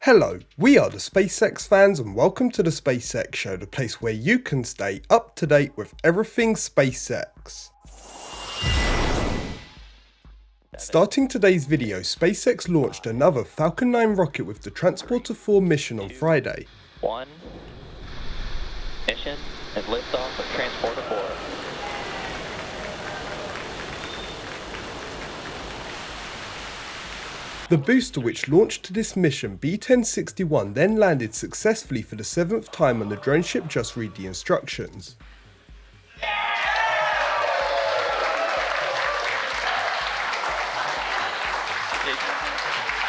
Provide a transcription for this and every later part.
Hello, we are the SpaceX fans and welcome to the SpaceX Show, the place where you can stay up to date with everything SpaceX. Starting today's video, SpaceX launched another Falcon 9 rocket with the Transporter 4 mission on Friday. 1 mission and liftoff of Transporter 4. The booster which launched this mission, B-1061, then landed successfully for the 7th time on the drone ship. Just read the instructions.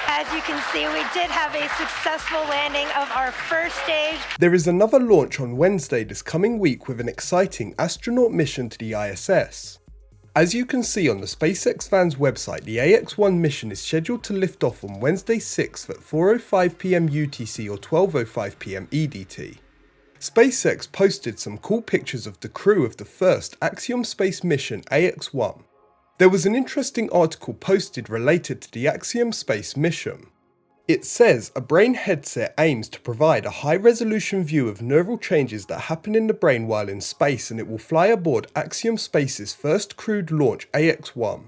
As you can see, we did have a successful landing of our first stage. There is another launch on Wednesday this coming week with an exciting astronaut mission to the ISS. As you can see on the SpaceXFans website, the AX1 mission is scheduled to lift off on Wednesday 6th at 4:05 PM UTC or 12:05 PM EDT. SpaceX posted some cool pictures of the crew of the first Axiom space mission AX1. There was an interesting article posted related to the Axiom space mission. It says a brain headset aims to provide a high-resolution view of neural changes that happen in the brain while in space, and it will fly aboard Axiom Space's first crewed launch AX1.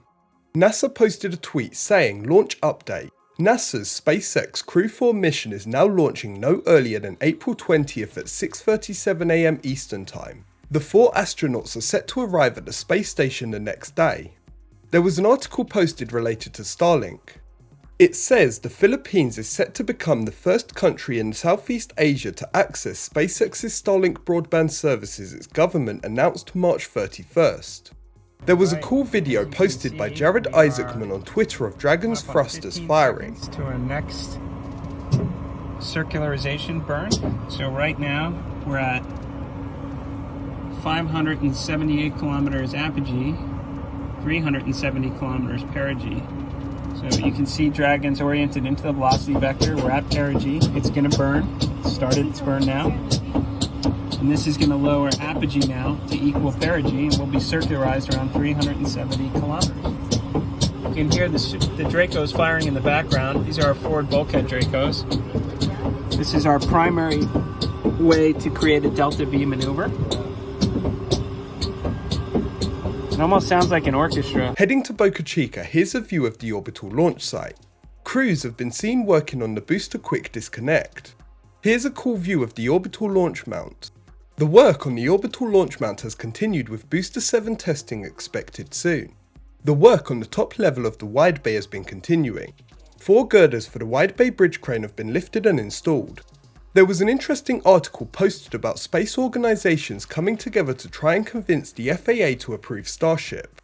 NASA posted a tweet saying, "Launch update. NASA's SpaceX Crew 4 mission is now launching no earlier than April 20th at 6:37 AM Eastern Time. The 4 astronauts are set to arrive at the space station the next day." There was an article posted related to Starlink. It says the Philippines is set to become the first country in Southeast Asia to access SpaceX's Starlink broadband services, its government announced March 31st. There was a cool video posted by Jared Isaacman on Twitter of Dragon's thrusters firing. To our next circularization burn. So right now we're at 578 kilometers apogee, 370 kilometers perigee. So you can see Dragon's oriented into the velocity vector. We're at perigee. It's going to burn. It started its burn now. And this is going to lower apogee now to equal perigee, and we'll be circularized around 370 kilometers. You can hear the Dracos firing in the background. These are our forward bulkhead Dracos. This is our primary way to create a delta V maneuver. It almost sounds like an orchestra. Heading to Boca Chica, here's a view of the Orbital launch site. Crews have been seen working on the booster quick disconnect. Here's a cool view of the Orbital launch mount. The work on the Orbital launch mount has continued with Booster 7 testing expected soon. The work on the top level of the wide bay has been continuing. 4 girders for the wide bay bridge crane have been lifted and installed. There was an interesting article posted about space organizations coming together to try and convince the FAA to approve Starship.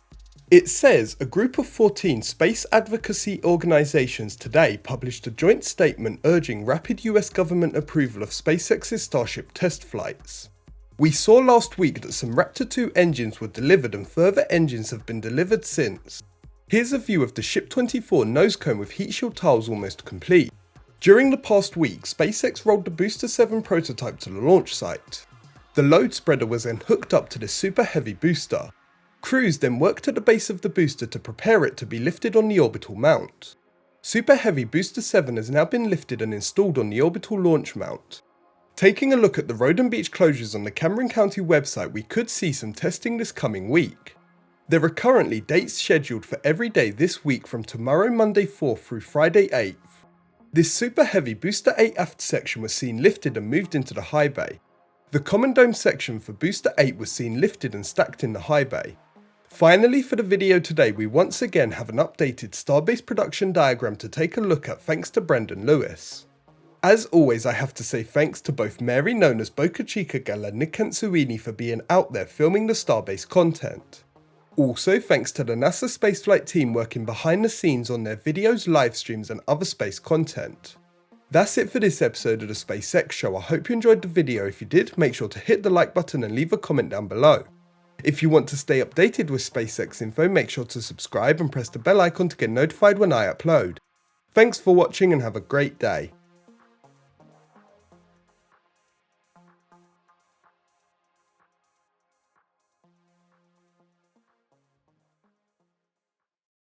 It says a group of 14 space advocacy organizations today published a joint statement urging rapid US government approval of SpaceX's Starship test flights. We saw last week that some Raptor 2 engines were delivered and further engines have been delivered since. Here's a view of the Ship 24 nose cone with heat shield tiles almost complete. During the past week, SpaceX rolled the Booster 7 prototype to the launch site. The load spreader was then hooked up to this super heavy booster. Crews then worked at the base of the booster to prepare it to be lifted on the orbital mount. Super heavy Booster 7 has now been lifted and installed on the orbital launch mount. Taking a look at the road and beach closures on the Cameron County website, we could see some testing this coming week. There are currently dates scheduled for every day this week from tomorrow Monday 4th through Friday 8th. This super heavy Booster 8 aft section was seen lifted and moved into the high bay. The common dome section for Booster 8 was seen lifted and stacked in the high bay. Finally, for the video today, we once again have an updated Starbase production diagram to take a look at thanks to Brendan Lewis. As always, I have to say thanks to both Mary known as Boca Chica Gal and Nick Antsuini for being out there filming the Starbase content. Also, thanks to the NASA spaceflight team working behind the scenes on their videos, live streams and other space content. That's it for this episode of the SpaceX Show. I hope you enjoyed the video. If you did, make sure to hit the like button and leave a comment down below. If you want to stay updated with SpaceX info, make sure to subscribe and press the bell icon to get notified when I upload. Thanks for watching and have a great day.